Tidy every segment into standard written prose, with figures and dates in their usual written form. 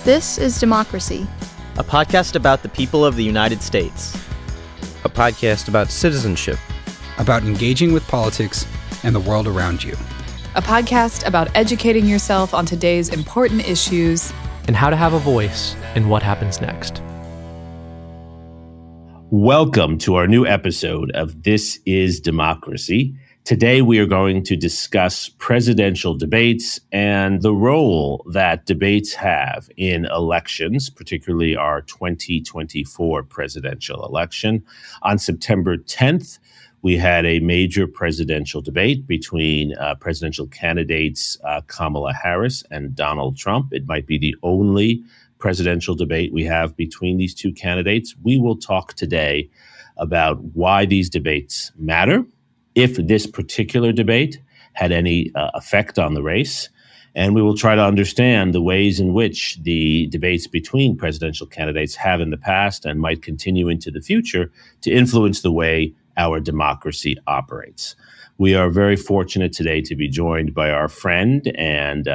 This is Democracy, a podcast about the people of the United States. A podcast about citizenship, about engaging with politics and the world around you. A podcast about educating yourself on today's important issues and how to have a voice in what happens next. Welcome to our new episode of This is Democracy. Today we are going to discuss presidential debates and the role that debates have in elections, particularly our 2024 presidential election. On September 10th, we had a major presidential debate between presidential candidates Kamala Harris and Donald Trump. It might be the only presidential debate we have between these two candidates. We will talk today about why these debates matter, if this particular debate had any effect on the race, and we will try to understand the ways in which the debates between presidential candidates have in the past and might continue into the future to influence the way our democracy operates. We are very fortunate today to be joined by our friend and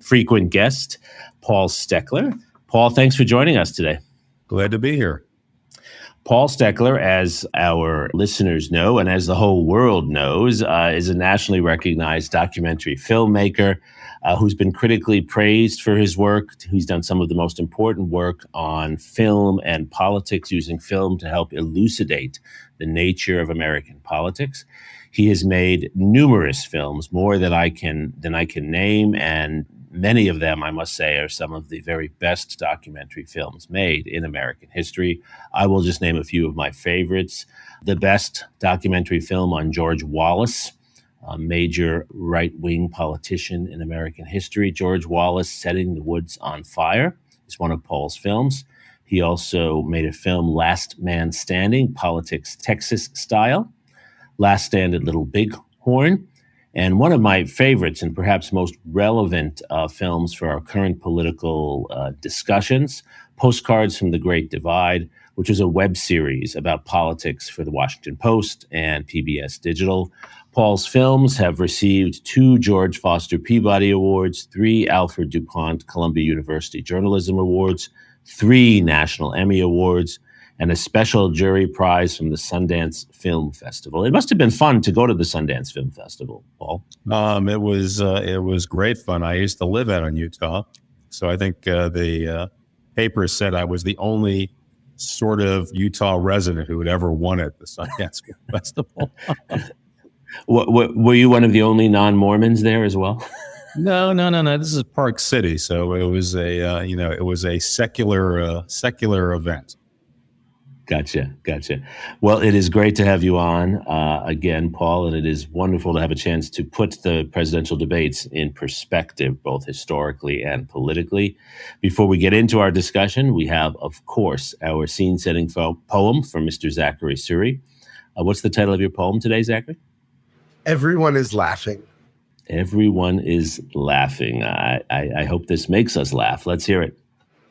frequent guest, Paul Stekler. Paul, thanks for joining us today. Glad to be here. Paul Stekler, as our listeners know, and as the whole world knows, is a nationally recognized documentary filmmaker who's been critically praised for his work. He's done some of the most important work on film and politics, using film to help elucidate the nature of American politics. He has made numerous films, more than I can name, and many of them, I must say, are some of the very best documentary films made in American history. I will just name a few of my favorites. The best documentary film on George Wallace, a major right-wing politician in American history. George Wallace, Setting the Woods on Fire, is one of Paul's films. He also made a film, Last Man Standing, Politics Texas Style, Last Stand at Little Bighorn, and one of my favorites and perhaps most relevant films for our current political discussions, Postcards from the Great Divide, which is a web series about politics for the Washington Post and PBS Digital. Paul's films have received 2 George Foster Peabody Awards, 3 Alfred duPont-Columbia University Journalism Awards, 3 National Emmy Awards, and a special jury prize from the Sundance Film Festival. It must have been fun to go to the Sundance Film Festival, Paul. It was great fun. I used to live out in Utah, so I think the paper said I was the only sort of Utah resident who had ever won at the Sundance Film Festival. Were you one of the only non-Mormons there as well? No. This is Park City, so it was a secular event. Gotcha. Well, it is great to have you on again, Paul, and it is wonderful to have a chance to put the presidential debates in perspective, both historically and politically. Before we get into our discussion, we have, of course, our scene-setting poem from Mr. Zachary Suri. What's the title of your poem today, Zachary? Everyone is laughing. Everyone is laughing. I hope this makes us laugh. Let's hear it.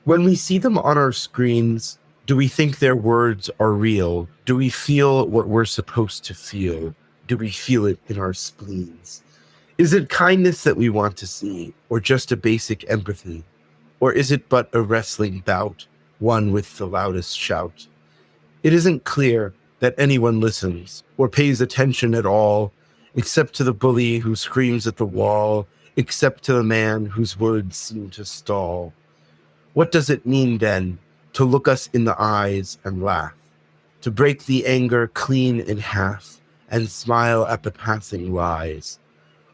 When we see them on our screens, do we think their words are real? Do we feel what we're supposed to feel? Do we feel it in our spleens? Is it kindness that we want to see, or just a basic empathy? Or is it but a wrestling bout, one with the loudest shout? It isn't clear that anyone listens or pays attention at all, except to the bully who screams at the wall, except to the man whose words seem to stall. What does it mean then to look us in the eyes and laugh, to break the anger clean in half and smile at the passing lies?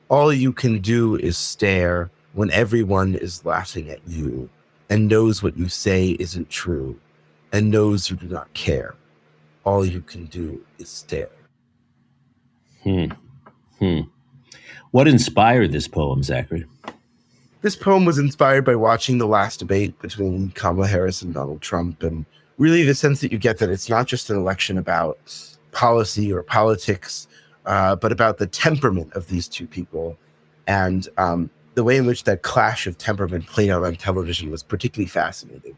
All you can do is stare when everyone is laughing at you and knows what you say isn't true and knows you do not care. All you can do is stare. What inspired this poem, Zachary? This poem was inspired by watching the last debate between Kamala Harris and Donald Trump, and really the sense that you get that it's not just an election about policy or politics, but about the temperament of these two people. And the way in which that clash of temperament played out on television was particularly fascinating.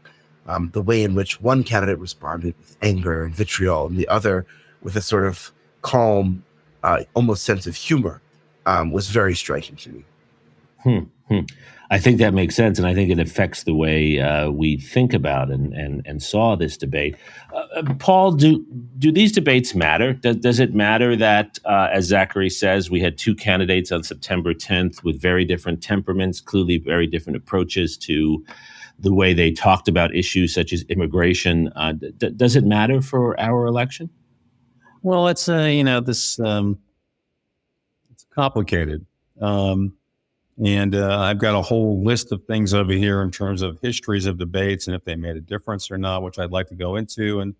The way in which one candidate responded with anger and vitriol, and the other with a sort of calm, almost sense of humor, was very striking to me. Hmm, hmm. I think that makes sense, and I think it affects the way we think about and saw this debate. Paul, do these debates matter? Does it matter that, as Zachary says, we had two candidates on September 10th with very different temperaments, clearly very different approaches to the way they talked about issues such as immigration? Does it matter for our election? Well, it's this it's complicated. And I've got a whole list of things over here in terms of histories of debates and if they made a difference or not, which I'd like to go into. And,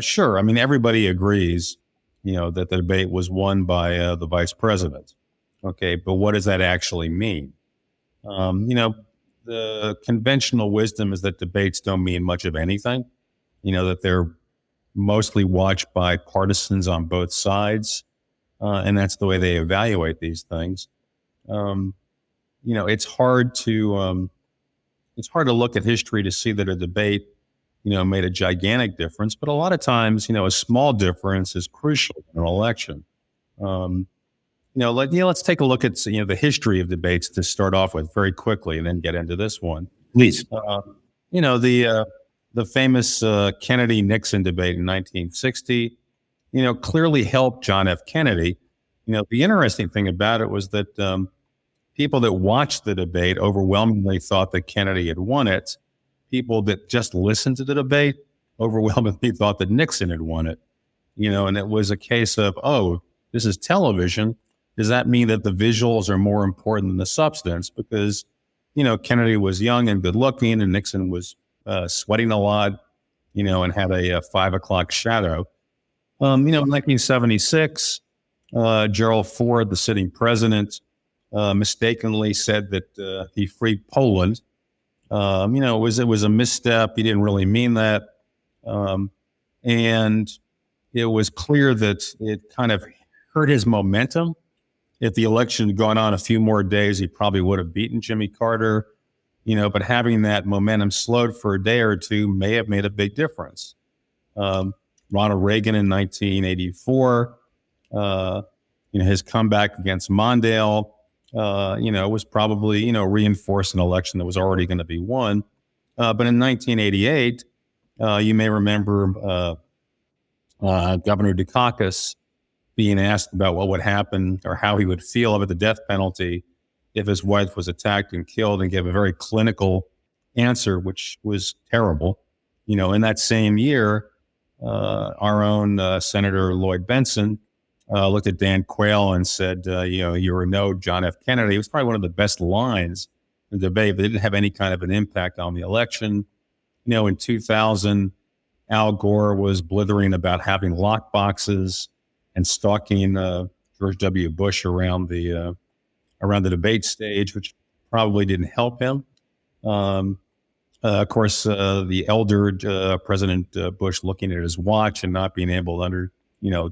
sure. I mean, everybody agrees, that the debate was won by the vice president. Okay. But what does that actually mean? The conventional wisdom is that debates don't mean much of anything, that they're mostly watched by partisans on both sides. And that's the way they evaluate these things. It's hard to look at history to see that a debate, made a gigantic difference. But a lot of times, a small difference is crucial in an election. Let's take a look at the history of debates to start off with very quickly, and then get into this one. Please. The famous Kennedy-Nixon debate in 1960, clearly helped John F. Kennedy. The interesting thing about it was that people that watched the debate overwhelmingly thought that Kennedy had won it. People that just listened to the debate overwhelmingly thought that Nixon had won it. And it was a case of, oh, this is television. Does that mean that the visuals are more important than the substance? Because, Kennedy was young and good looking, and Nixon was sweating a lot, and had a 5 o'clock shadow. In 1976, Gerald Ford, the sitting president, mistakenly said that he freed Poland. It was a misstep. He didn't really mean that. And it was clear that it kind of hurt his momentum. If the election had gone on a few more days, he probably would have beaten Jimmy Carter. But having that momentum slowed for a day or two may have made a big difference. Ronald Reagan in 1984, his comeback against Mondale, was probably, reinforced an election that was already going to be won. But in 1988, you may remember Governor Dukakis being asked about what would happen or how he would feel about the death penalty if his wife was attacked and killed, and gave a very clinical answer, which was terrible. In that same year, our own Senator Lloyd Benson looked at Dan Quayle and said, you're a no John F. Kennedy. It was probably one of the best lines in the debate, but it didn't have any kind of an impact on the election. In 2000, Al Gore was blithering about having lock boxes and stalking George W. Bush around the debate stage, which probably didn't help him. Of course, the elder President Bush looking at his watch and not being able to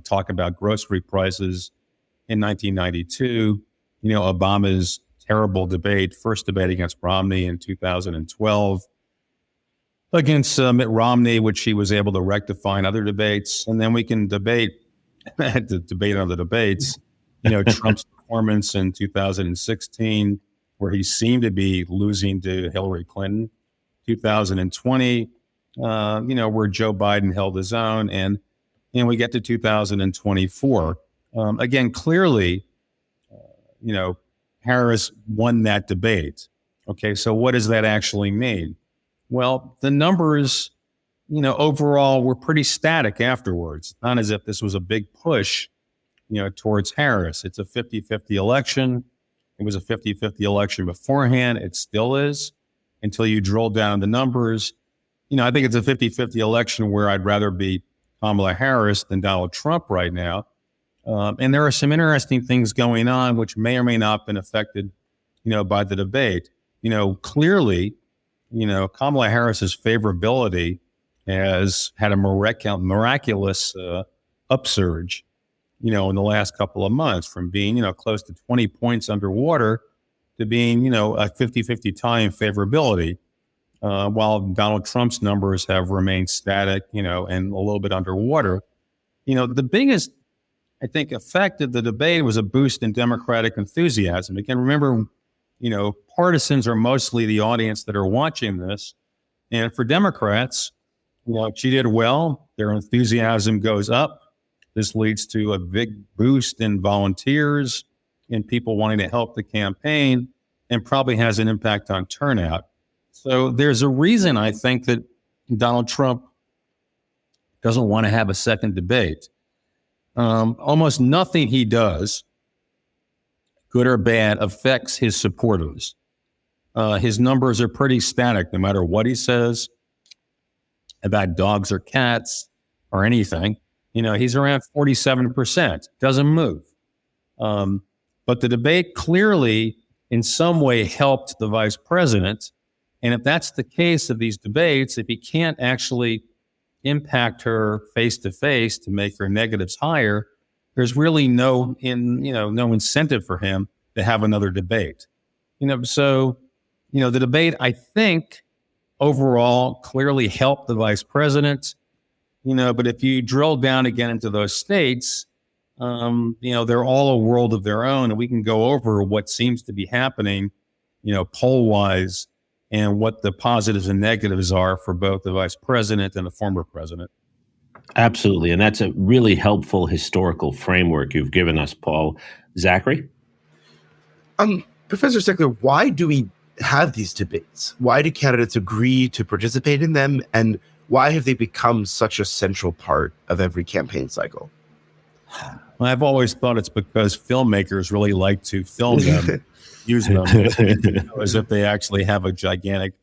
talk about grocery prices in 1992. Obama's terrible first debate against Romney in 2012, against Mitt Romney, which he was able to rectify in other debates. And then we can debate the debate on the debates, Trump's performance in 2016, where he seemed to be losing to Hillary Clinton. 2020, where Joe Biden held his own, and we get to 2024. Again, clearly, Harris won that debate. Okay, so what does that actually mean? Well, the numbers, overall were pretty static afterwards. Not as if this was a big push, towards Harris. It's a 50-50 election. It was a 50-50 election beforehand. It still is, until you drill down the numbers. I think it's a 50-50 election where I'd rather be Kamala Harris than Donald Trump right now. And there are some interesting things going on which may or may not have been affected, by the debate. Clearly, Kamala Harris's favorability has had a miraculous upsurge, in the last couple of months, from being, close to 20 points underwater to being, a 50-50 tie in favorability, while Donald Trump's numbers have remained static, and a little bit underwater. The biggest I think, affected the debate was a boost in Democratic enthusiasm. Again, remember, partisans are mostly the audience that are watching this. And for Democrats, she did well. Their enthusiasm goes up. This leads to a big boost in volunteers and people wanting to help the campaign, and probably has an impact on turnout. So there's a reason, I think, that Donald Trump doesn't want to have a second debate. Almost nothing he does, good or bad, affects his supporters. His numbers are pretty static, no matter what he says about dogs or cats or anything. He's around 47%, doesn't move. But the debate clearly, in some way, helped the vice president. And if that's the case of these debates, if he can't actually impact her face-to-face to make her negatives higher, there's really no incentive for him to have another debate. So the debate, I think, overall clearly helped the vice president, but if you drill down again into those states, they're all a world of their own, and we can go over what seems to be happening, poll-wise, and what the positives and negatives are for both the vice president and the former president. Absolutely. And that's a really helpful historical framework you've given us, Paul. Zachary? Professor Stekler, why do we have these debates? Why do candidates agree to participate in them? And why have they become such a central part of every campaign cycle? Well, I've always thought it's because filmmakers really like to film them, use them as if they actually have a gigantic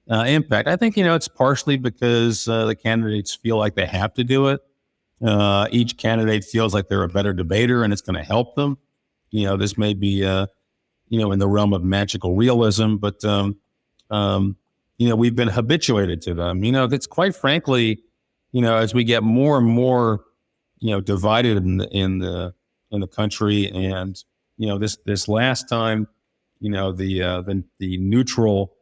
impact. I think, it's partially because the candidates feel like they have to do it. Each candidate feels like they're a better debater and it's going to help them. This may be, in the realm of magical realism, but, we've been habituated to them. That's quite frankly, as we get more and more, divided in the country, and this last time, the neutral,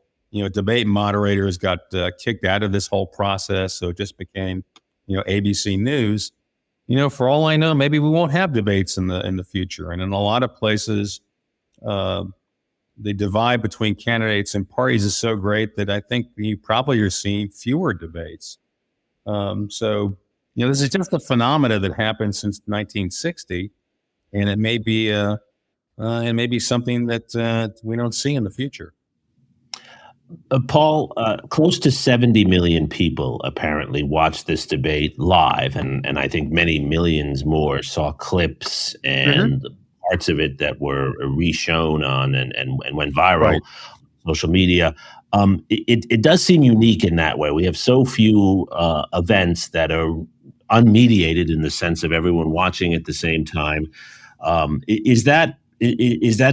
debate moderators got kicked out of this whole process, so it just became, ABC News. For all I know, maybe we won't have debates in the future, and in a lot of places, the divide between candidates and parties is so great that I think you probably are seeing fewer debates. So. This is just a phenomena that happened since 1960, and it may be something that we don't see in the future. Paul, close to 70 million people apparently watched this debate live, and I think many millions more saw clips and parts of it that were reshown on and went viral on social media. It does seem unique in that way. We have so few events that are unmediated in the sense of everyone watching at the same time. Is that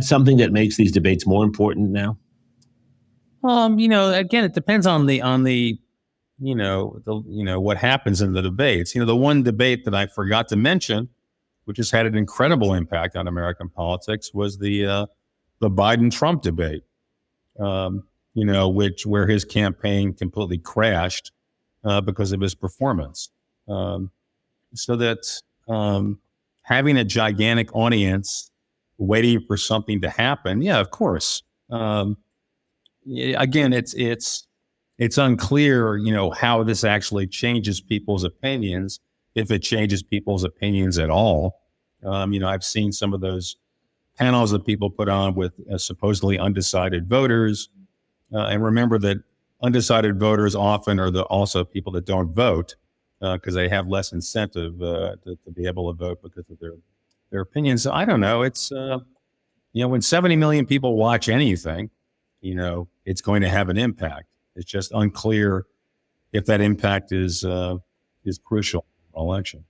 something that makes these debates more important now? Again, it depends on what happens in the debates. The one debate that I forgot to mention, which has had an incredible impact on American politics, was the Biden-Trump debate. Where his campaign completely crashed because of his performance. So that having a gigantic audience waiting for something to happen, yeah, of course. Again, it's unclear, how this actually changes people's opinions, if it changes people's opinions at all. I've seen some of those panels that people put on with supposedly undecided voters. And remember that undecided voters often are also people that don't vote because they have less incentive to be able to vote because of their opinions. So I don't know. It's, when 70 million people watch anything, it's going to have an impact. It's just unclear if that impact is crucial for election.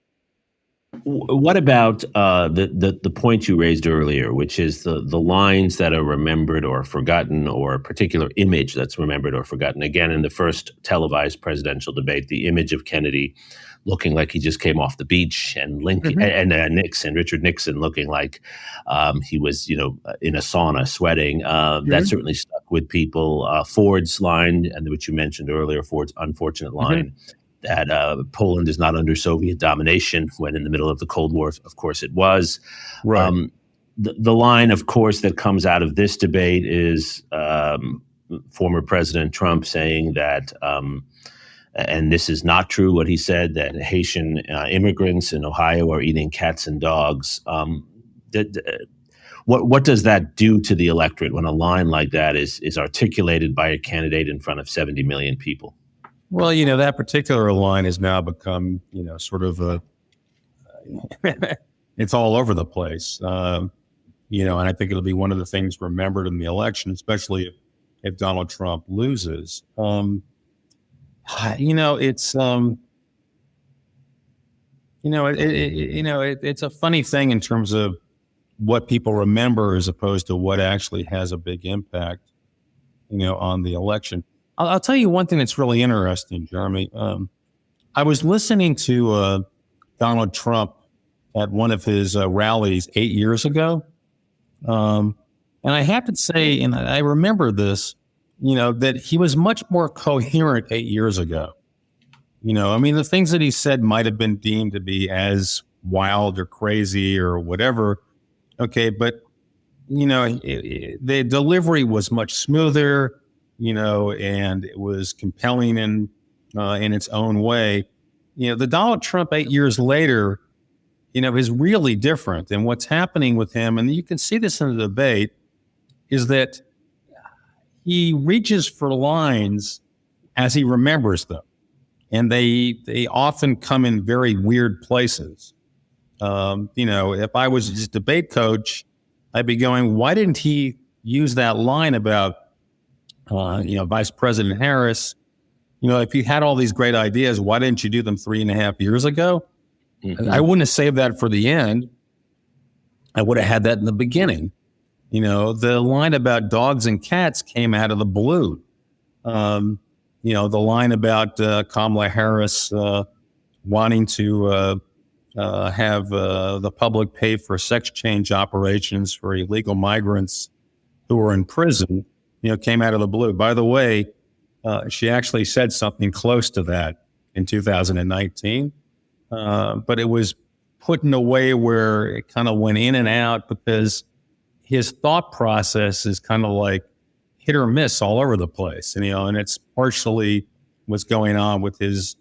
What about the point you raised earlier, which is the lines that are remembered or forgotten, or a particular image that's remembered or forgotten? Again, in the first televised presidential debate, the image of Kennedy looking like he just came off the beach, and Lincoln and Richard Nixon looking like he was, in a sauna sweating. That certainly stuck with people. Ford's line, and which you mentioned earlier, Ford's unfortunate line. that Poland is not under Soviet domination, when in the middle of the Cold War, of course, it was. Right. The line, of course, that comes out of this debate is former President Trump saying that, and this is not true, what he said, that Haitian immigrants in Ohio are eating cats and dogs. What does that do to the electorate when a line like that is articulated by a candidate in front of 70 million people? Well, that particular line has now become, sort of it's all over the place. And I think it'll be one of the things remembered in the election, especially if Donald Trump loses. It's it's a funny thing in terms of what people remember as opposed to what actually has a big impact, on the election. I'll tell you one thing that's really interesting, Jeremy. I was listening to Donald Trump at one of his rallies 8 years ago. And I have to say, and I remember this, that he was much more coherent 8 years ago. The things that he said might have been deemed to be as wild or crazy or whatever. Okay, but, the delivery was much smoother, and it was compelling in its own way. The Donald Trump 8 years later, is really different. And what's happening with him, and you can see this in the debate, is that he reaches for lines as he remembers them. And they often come in very weird places. If I was his debate coach, I'd be going, why didn't he use that line about, Vice President Harris? If you had all these great ideas, why didn't you do them 3.5 years ago? Mm-hmm. I wouldn't have saved that for the end. I would have had that in the beginning. The line about dogs and cats came out of the blue. The line about Kamala Harris wanting to have the public pay for sex change operations for illegal migrants who were in prison, came out of the blue. By the way, she actually said something close to that in 2019, but it was put in a way where it kind of went in and out because his thought process is kind of like hit or miss all over the place, and it's partially what's going on with his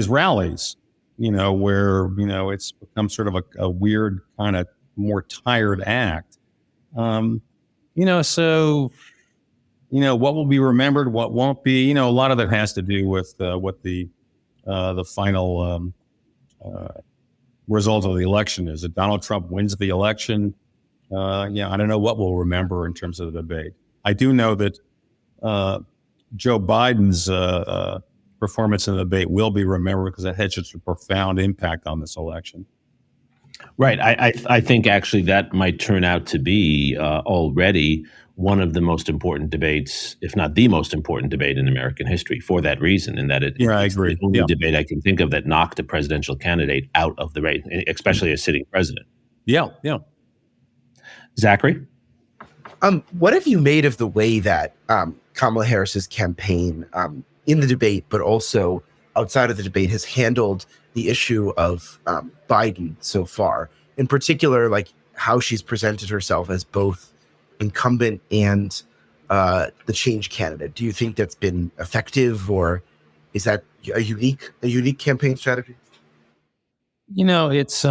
rallies, where, it's become sort of a weird kind of more tired act. So, what will be remembered, what won't be, a lot of it has to do with what the final result of the election is. If Donald Trump wins the election, I don't know what we'll remember in terms of the debate. I do know that Joe Biden's performance in the debate will be remembered because it had such a profound impact on this election. Right. I think actually that might turn out to be already one of the most important debates, if not the most important debate in American history, for that reason, in that I agree. It's the only debate I can think of that knocked a presidential candidate out of the race, especially a sitting president. Yeah. Zachary? What have you made of the way that Kamala Harris's campaign in the debate, but also outside of the debate, has handled the issue of Biden so far? In particular, like how she's presented herself as both incumbent and the change candidate. Do you think that's been effective, or is that a unique campaign strategy? It's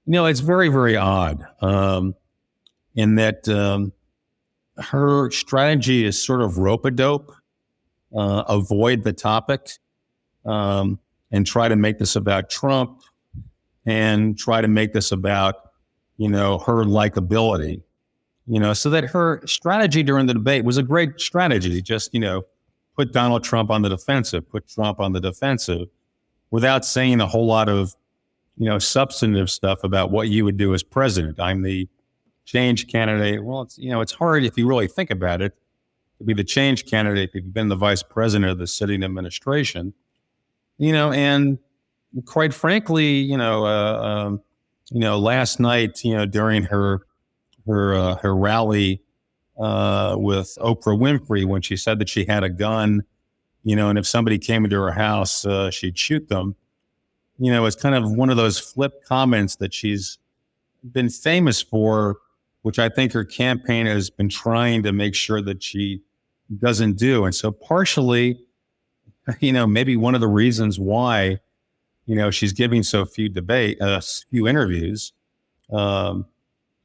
it's very, very odd in that her strategy is sort of rope-a-dope, avoid the topic, and try to make this about Trump, and try to make this about, her likability, so that her strategy during the debate was a great strategy. Just, put Donald Trump on the defensive, without saying a whole lot of, substantive stuff about what you would do as president. I'm the change candidate. Well, it's hard if you really think about it to be the change candidate if you've been the vice president of the sitting administration, and quite frankly, last night, during her rally with Oprah Winfrey, when she said that she had a gun, and if somebody came into her house, she'd shoot them. It's kind of one of those flip comments that she's been famous for, which I think her campaign has been trying to make sure that she doesn't do. And so partially, maybe one of the reasons why, she's giving so few few interviews,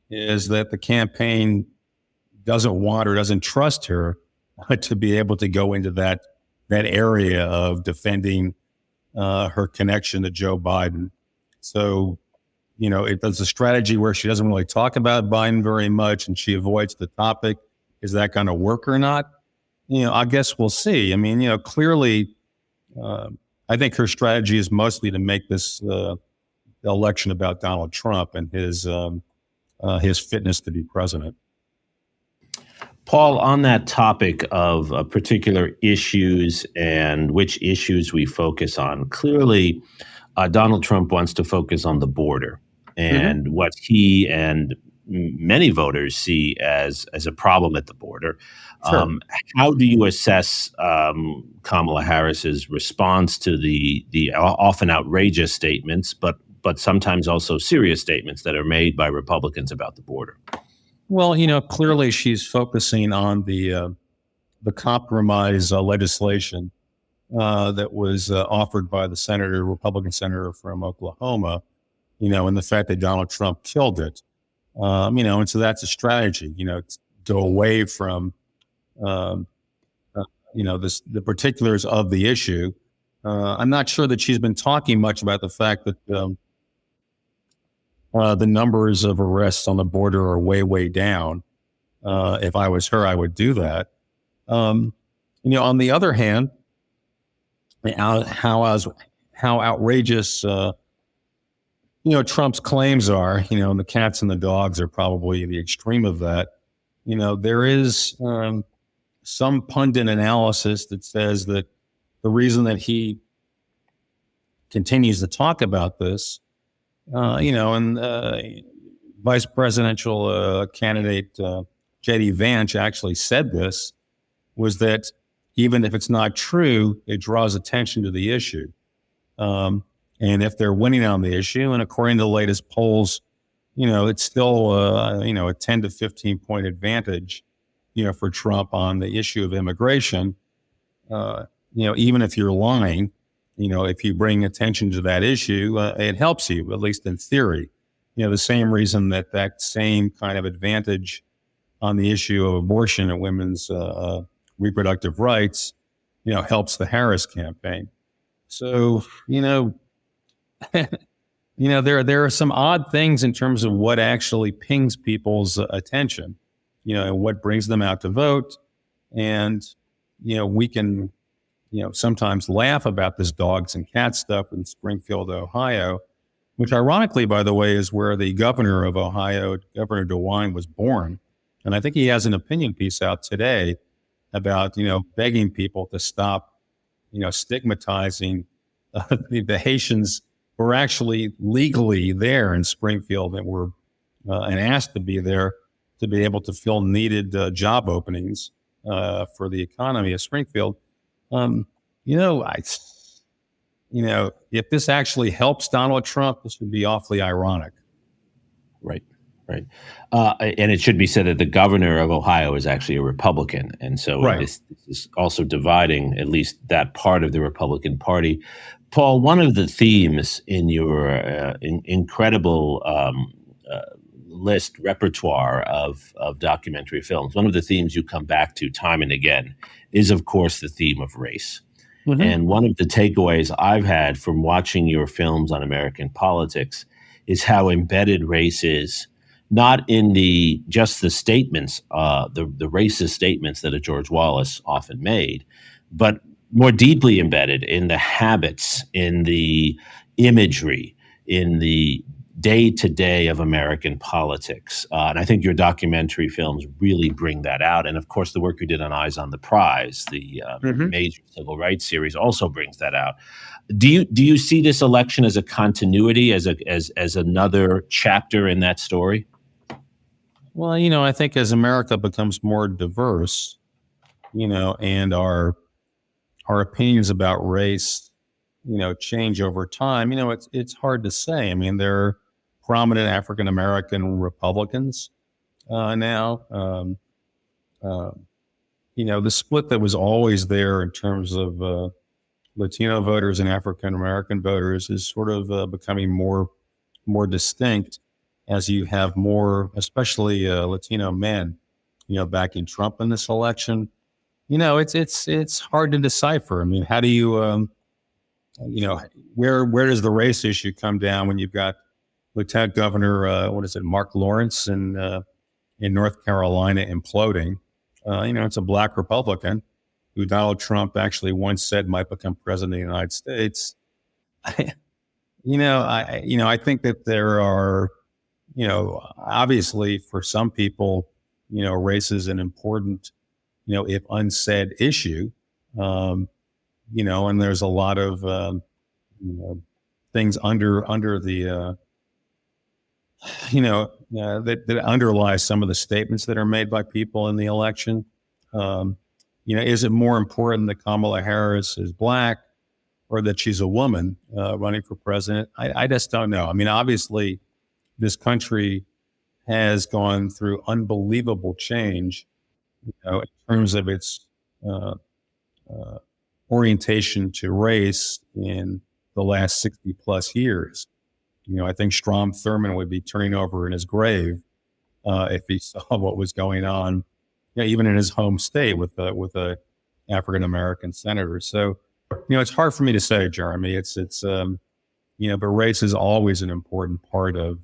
is that the campaign doesn't want or doesn't trust her to be able to go into that area of defending her connection to Joe Biden. So, it's a strategy where she doesn't really talk about Biden very much and she avoids the topic. Is that going to work or not? I guess we'll see. I mean, clearly, I think her strategy is mostly to make this election about Donald Trump and his fitness to be president. Paul, on that topic of particular issues and which issues we focus on, clearly Donald Trump wants to focus on the border and what he and many voters see as a problem at the border. Sure. How do you assess Kamala Harris's response to the often outrageous statements, but sometimes also serious statements that are made by Republicans about the border? Well, clearly she's focusing on the compromise legislation that was offered by the Republican senator from Oklahoma, and the fact that Donald Trump killed it, and so that's a strategy, to go away from, the particulars of the issue. I'm not sure that she's been talking much about the fact that the numbers of arrests on the border are way, way down. If I was her, I would do that. On the other hand, how outrageous, Trump's claims are, and the cats and the dogs are probably the extreme of that. There is some pundit analysis that says that the reason that he continues to talk about this, Vice presidential candidate J.D. Vance actually said this, was that even if it's not true, it draws attention to the issue. And if they're winning on the issue, and according to the latest polls, it's still, a 10 to 15 point advantage, for Trump on the issue of immigration. Even if you're lying, if you bring attention to that issue, it helps you, at least in theory. The same reason that same kind of advantage on the issue of abortion and women's reproductive rights, helps the Harris campaign. So, there are some odd things in terms of what actually pings people's attention, and what brings them out to vote. And, we can, sometimes laugh about this dogs and cats stuff in Springfield, Ohio, which ironically, by the way, is where the governor of Ohio, Governor DeWine, was born. And I think he has an opinion piece out today about, begging people to stop, stigmatizing the Haitians who were actually legally there in Springfield and were and asked to be there to be able to fill needed job openings for the economy of Springfield. If this actually helps Donald Trump, this would be awfully ironic. Right. And it should be said that the governor of Ohio is actually a Republican. And so this is also dividing at least that part of the Republican Party. Paul, one of the themes in your incredible repertoire of documentary films, one of the themes you come back to time and again is, of course, the theme of race. Mm-hmm. And one of the takeaways I've had from watching your films on American politics is how embedded race is, not in just the statements, the racist statements that a George Wallace often made, but more deeply embedded in the habits, in the imagery, in the day-to-day of American politics. And I think your documentary films really bring that out. And of course, the work you did on Eyes on the Prize, the major civil rights series, also brings that out. Do you see this election as a continuity, as another chapter in that story? Well, I think as America becomes more diverse, and our our opinions about race, change over time. It's hard to say. I mean, there are prominent African American Republicans now. The split that was always there in terms of Latino voters and African American voters is sort of becoming more distinct as you have more, especially Latino men, backing Trump in this election. It's hard to decipher. I mean, how do you, where does the race issue come down when you've got Lieutenant Governor, Mark Lawrence in North Carolina imploding? It's a black Republican who Donald Trump actually once said might become president of the United States. I think that there are, obviously for some people, race is an important, if unsaid issue, and there's a lot of, things under the, that underlie some of the statements that are made by people in the election. Is it more important that Kamala Harris is black or that she's a woman running for president? I just don't know. I mean, obviously, this country has gone through unbelievable change, in terms of its orientation to race in the last 60 plus years. I think Strom Thurmond would be turning over in his grave if he saw what was going on, even in his home state with a African American senator. So, it's hard for me to say, Jeremy. It's but race is always an important part of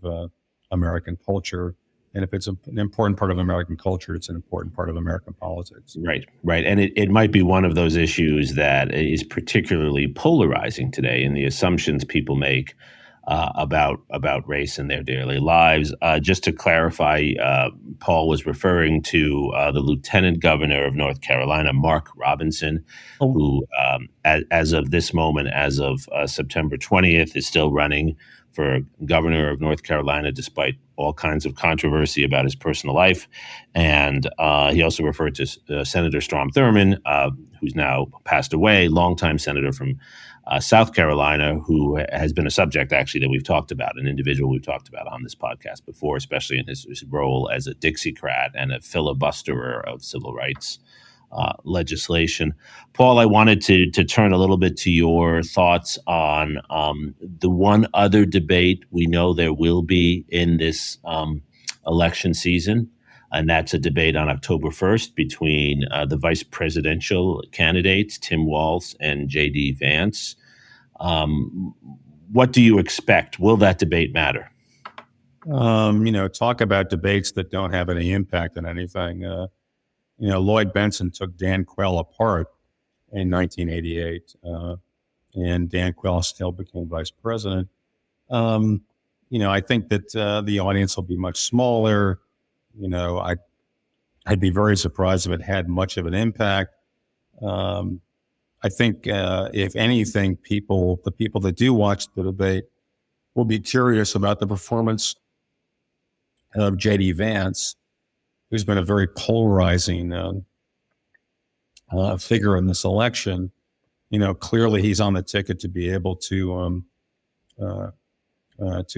American culture. And if it's an important part of American culture, it's an important part of American politics. Right. And it might be one of those issues that is particularly polarizing today in the assumptions people make about race in their daily lives. Just to clarify, Paul was referring to the Lieutenant Governor of North Carolina, Mark Robinson, who, as of this moment, as of September 20th, is still running for governor of North Carolina, despite all kinds of controversy about his personal life. And he also referred to Senator Strom Thurmond, who's now passed away, longtime senator from South Carolina, who has been a subject, actually, that we've talked about, an individual we've talked about on this podcast before, especially in his role as a Dixiecrat and a filibusterer of civil rights legislation. Paul, I wanted to turn a little bit to your thoughts on the one other debate we know there will be in this election season, and that's a debate on October 1st between the vice presidential candidates, Tim Walz and J.D. Vance. What do you expect? Will that debate matter? Talk about debates that don't have any impact on anything. Lloyd Bentsen took Dan Quayle apart in 1988, and Dan Quayle still became vice president. I think that the audience will be much smaller. I'd be very surprised if it had much of an impact. I think, if anything, the people that do watch the debate will be curious about the performance of J.D. Vance, who's been a very polarizing figure in this election. Clearly he's on the ticket to be able to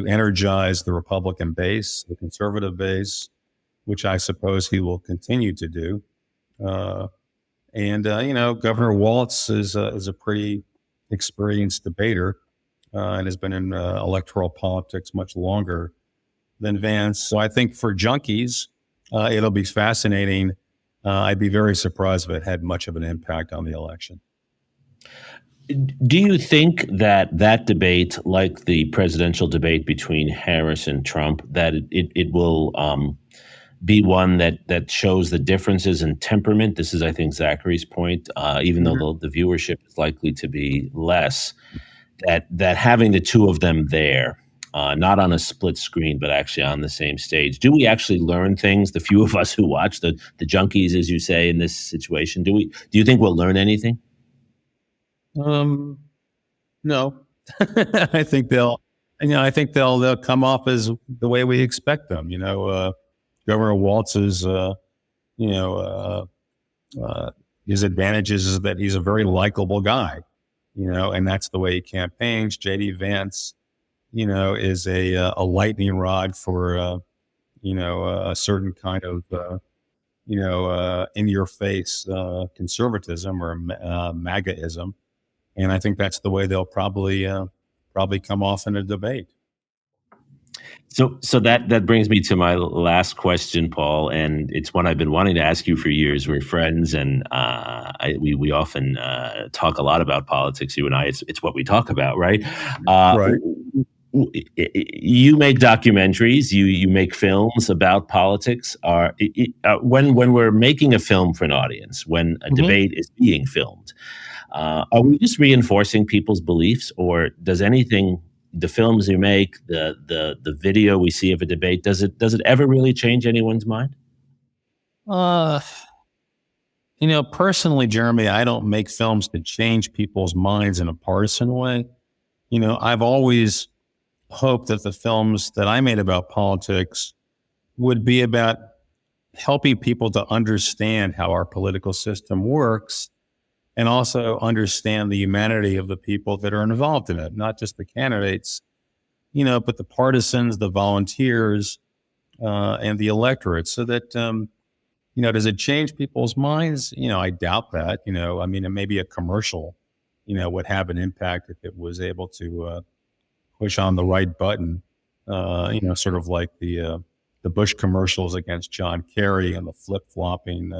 energize the Republican base, the conservative base, which I suppose he will continue to do. Governor Wallace is a pretty experienced debater and has been in electoral politics much longer than Vance. So I think for junkies, it'll be fascinating. I'd be very surprised if it had much of an impact on the election. Do you think that debate, like the presidential debate between Harris and Trump, that it will be one that shows the differences in temperament? This is, I think, Zachary's point. Even though the viewership is likely to be less, that having the two of them there, not on a split screen, but actually on the same stage, do we actually learn things? The few of us who watch, the junkies, as you say, in this situation, do you think we'll learn anything? No. I think they'll come off as the way we expect them. Governor Walz's, his advantages is that he's a very likable guy, and that's the way he campaigns. J.D. Vance, is a lightning rod for, a certain kind of, in your face conservatism or MAGAism. And I think that's the way they'll probably come off in a debate. So that brings me to my last question, Paul, and it's one I've been wanting to ask you for years. We're friends, and we often talk a lot about politics. You and I, it's what we talk about, right? Right. You make documentaries, you make films about politics. When we're making a film for an audience, when a debate is being filmed, are we just reinforcing people's beliefs, or does anything? The films you make, the video we see of a debate, does it ever really change anyone's mind? Personally, Jeremy, I don't make films to change people's minds in a partisan way. I've always hoped that the films that I made about politics would be about helping people to understand how our political system works, and also understand the humanity of the people that are involved in it, not just the candidates, but the partisans, the volunteers, and the electorate. So that, does it change people's minds? I doubt that. Maybe a commercial, would have an impact if it was able to push on the right button, sort of like the Bush commercials against John Kerry and the flip-flopping,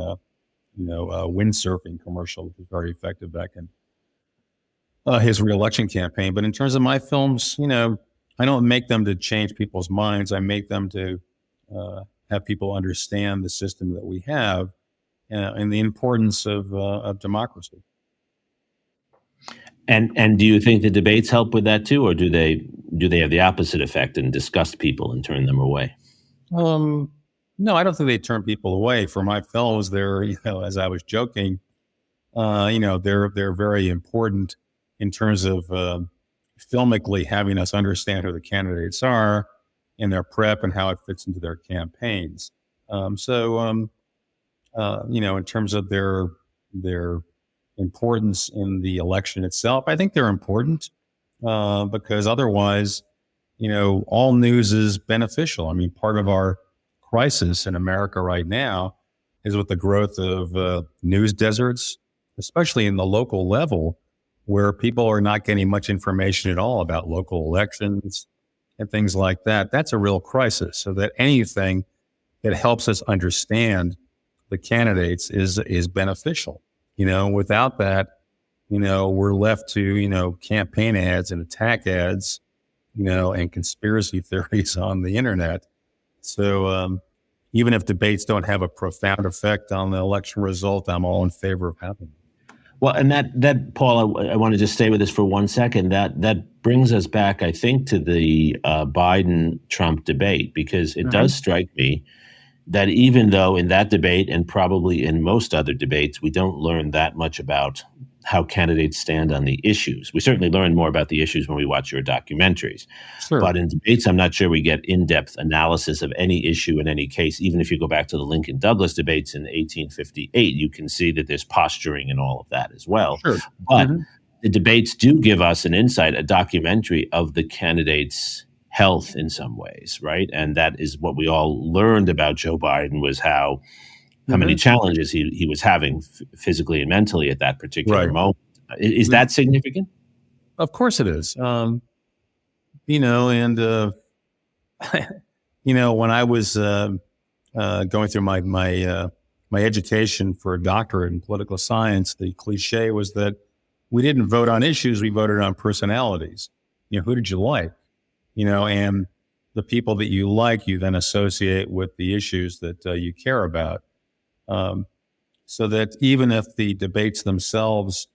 windsurfing commercial, which was very effective back in his reelection campaign. But in terms of my films, I don't make them to change people's minds. I make them to have people understand the system that we have and the importance of democracy. And do you think the debates help with that too, or do they have the opposite effect and disgust people and turn them away? No, I don't think they turn people away. For my fellows, they're, as I was joking, they're very important in terms of filmically having us understand who the candidates are in their prep and how it fits into their campaigns. In terms of their importance in the election itself, I think they're important because otherwise, all news is beneficial. Part of our crisis in America right now is with the growth of news deserts, especially in the local level, where people are not getting much information at all about local elections and things like that. That's a real crisis. So that anything that helps us understand the candidates is beneficial. Without that, we're left to, campaign ads and attack ads, and conspiracy theories on the internet. So even if debates don't have a profound effect on the election result, I'm all in favor of having them. Well, and that Paul, I want to just stay with this for 1 second. That brings us back, I think, to the Biden-Trump debate, because it does strike me that even though in that debate and probably in most other debates, we don't learn that much about how candidates stand on the issues. We certainly learn more about the issues when we watch your documentaries. Sure. But in debates, I'm not sure we get in-depth analysis of any issue in any case. Even if you go back to the Lincoln-Douglas debates in 1858, you can see that there's posturing and all of that as well. Sure. But the debates do give us an insight, a documentary of the candidates' health in some ways, right? And that is what we all learned about Joe Biden, was how many challenges he was having physically and mentally at that particular moment. Is that significant? Of course it is. And when I was going through my education for a doctorate in political science, the cliche was that we didn't vote on issues, we voted on personalities. Who did you like? And the people that you like, you then associate with the issues that you care about. So that even if the debates themselves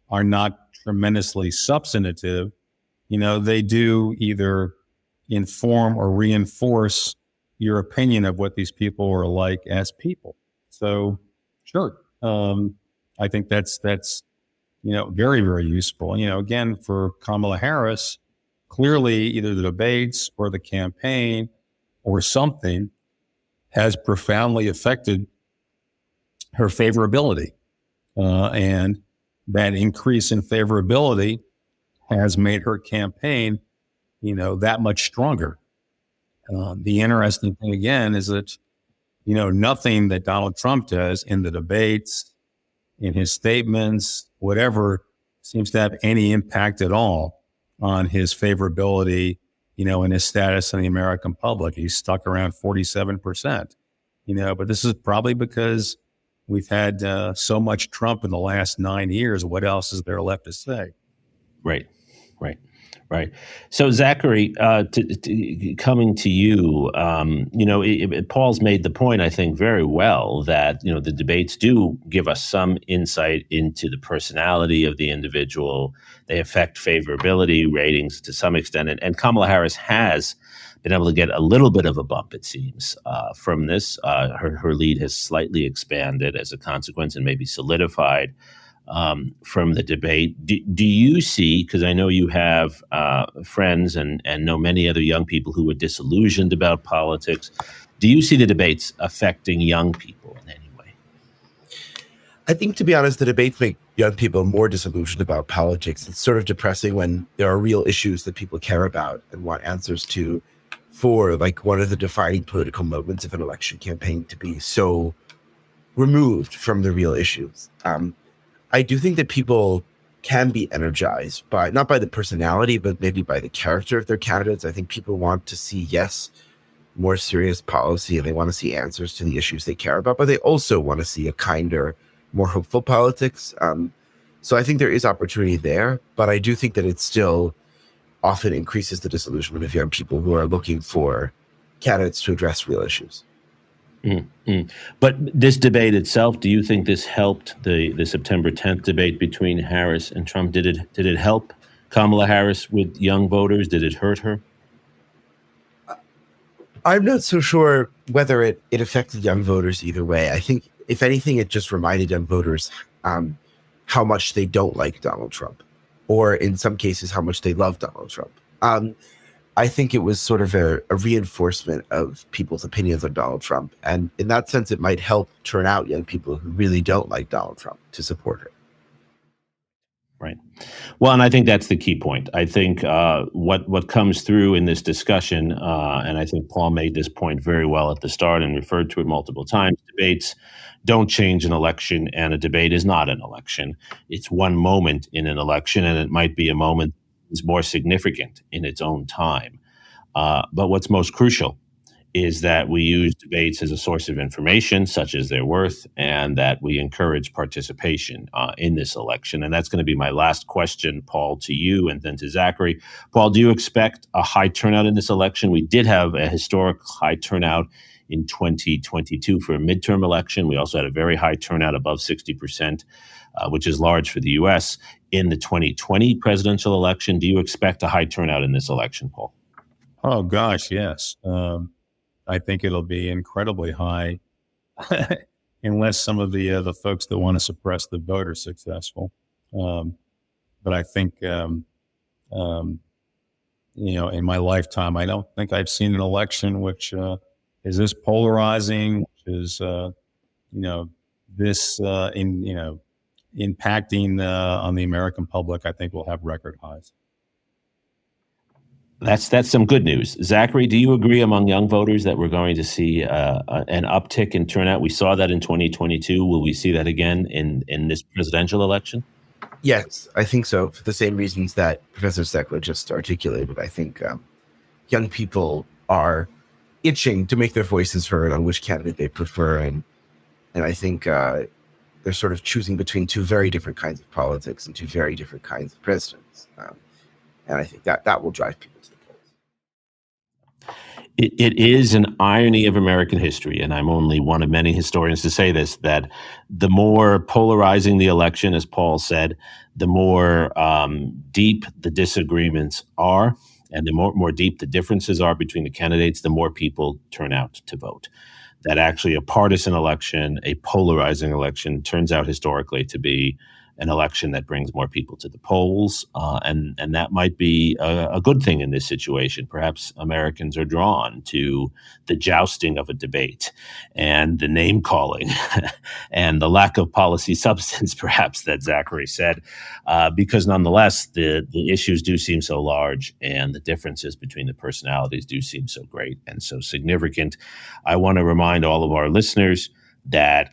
are not tremendously substantive, they do either inform or reinforce your opinion of what these people are like as people. So, sure, I think that's very, very useful. Again, for Kamala Harris, clearly either the debates or the campaign or something has profoundly affected her favorability. and that increase in favorability has made her campaign, that much stronger. The interesting thing again is that, nothing that Donald Trump does in the debates, in his statements, whatever, seems to have any impact at all on his favorability, and his status in the American public. He's stuck around 47%, but this is probably because we've had so much Trump in the last 9 years. What else is there left to say? Right. So, Zachary, coming to you, Paul's made the point, I think, very well that, the debates do give us some insight into the personality of the individual. They affect favorability ratings to some extent. And Kamala Harris has been able to get a little bit of a bump, it seems, from this. Her lead has slightly expanded as a consequence and maybe solidified from the debate. Do you see, because I know you have friends and know many other young people who are disillusioned about politics, do you see the debates affecting young people in any way? I think, to be honest, the debates make young people more disillusioned about politics. It's sort of depressing when there are real issues that people care about and want answers to, for like one of the defining political moments of an election campaign to be so removed from the real issues. I do think that people can be energized not by the personality, but maybe by the character of their candidates. I think people want to see, yes, more serious policy, and they want to see answers to the issues they care about, but they also want to see a kinder, more hopeful politics. So I think there is opportunity there, but I do think that it still often increases the disillusionment of young people who are looking for candidates to address real issues. Mm-hmm. But this debate itself, do you think this helped the September 10th debate between Harris and Trump? Did it help Kamala Harris with young voters? Did it hurt her? I'm not so sure whether it affected young voters either way. I think, if anything, it just reminded young voters how much they don't like Donald Trump, or in some cases, how much they love Donald Trump. I think it was sort of a reinforcement of people's opinions on Donald Trump. And in that sense, it might help turn out young people who really don't like Donald Trump to support her. Right. Well, and I think that's the key point. I think what comes through in this discussion, and I think Paul made this point very well at the start and referred to it multiple times, debates don't change an election, and a debate is not an election. It's one moment in an election, and it might be a moment is more significant in its own time. But what's most crucial is that we use debates as a source of information, such as their worth, and that we encourage participation in this election. And that's going to be my last question, Paul, to you and then to Zachary. Paul, do you expect a high turnout in this election? We did have a historic high turnout in 2022 for a midterm election. We also had a very high turnout, above 60%, which is large for the U.S. In the 2020 presidential election, do you expect a high turnout in this election, Paul? Oh, gosh, yes. I think it'll be incredibly high, unless some of the folks that want to suppress the vote are successful. But I think, in my lifetime, I don't think I've seen an election which is this polarizing, which is, this impacting on the American public. I think we'll have record highs. That's some good news. Zachary, do you agree among young voters that we're going to see an uptick in turnout? We saw that in 2022. Will we see that again in this presidential election? Yes, I think so, for the same reasons that Professor Stekler just articulated. I think young people are itching to make their voices heard on which candidate they prefer. And I think they're sort of choosing between two very different kinds of politics and two very different kinds of presidents. And I think that will drive people to the polls. It is an irony of American history, and I'm only one of many historians to say this, that the more polarizing the election, as Paul said, the more deep the disagreements are, and the more deep the differences are between the candidates, the more people turn out to vote. That actually a partisan election, a polarizing election, turns out historically to be an election that brings more people to the polls. And that might be a good thing in this situation. Perhaps Americans are drawn to the jousting of a debate and the name calling and the lack of policy substance, perhaps, that Zachary said, because nonetheless, the issues do seem so large and the differences between the personalities do seem so great and so significant. I want to remind all of our listeners that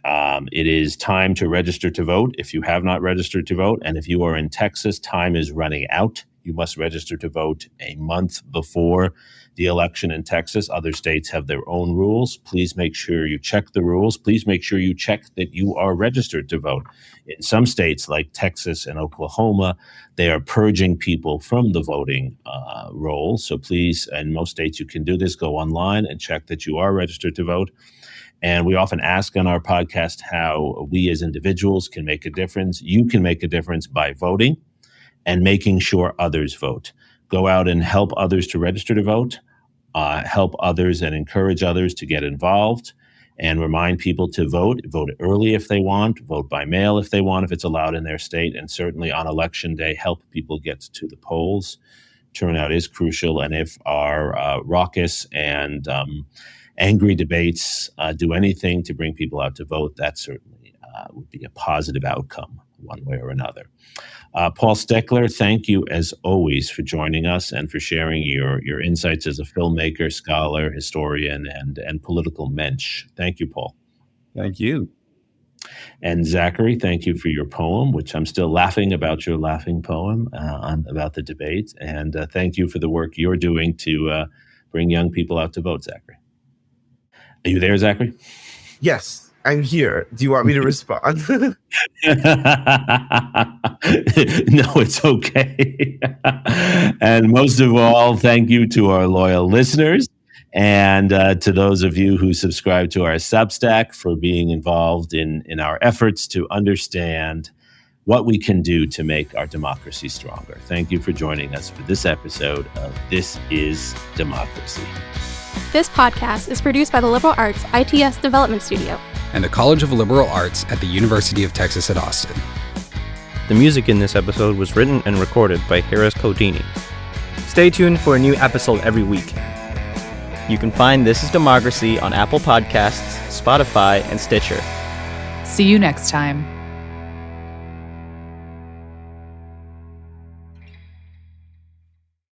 it is time to register to vote if you have not registered to vote. And if you are in Texas, time is running out. You must register to vote a month before the election in Texas. Other states have their own rules. Please make sure you check the rules. Please make sure you check that you are registered to vote. In some states like Texas and Oklahoma, they are purging people from the voting roll. So please, in most states you can do this, go online and check that you are registered to vote. And we often ask on our podcast how we as individuals can make a difference. You can make a difference by voting and making sure others vote. Go out and help others to register to vote, help others and encourage others to get involved, and remind people to vote early if they want, vote by mail if they want, if it's allowed in their state, and certainly on election day, help people get to the polls. Turnout is crucial, and if our raucous and angry debates do anything to bring people out to vote, that certainly would be a positive outcome one way or another. Paul Stekler, thank you as always for joining us and for sharing your insights as a filmmaker, scholar, historian, and political mensch. Thank you, Paul. Thank you. And Zachary, thank you for your poem, which I'm still laughing about your laughing poem about the debate. And thank you for the work you're doing to bring young people out to vote, Zachary. Are you there, Zachary? Yes, I'm here. Do you want me to respond? No, it's okay. And most of all, thank you to our loyal listeners and to those of you who subscribe to our Substack for being involved in our efforts to understand what we can do to make our democracy stronger. Thank you for joining us for this episode of This is Democracy. This podcast is produced by the Liberal Arts ITS Development Studio and the College of Liberal Arts at the University of Texas at Austin. The music in this episode was written and recorded by Harris Codini. Stay tuned for a new episode every week. You can find This is Democracy on Apple Podcasts, Spotify, and Stitcher. See you next time.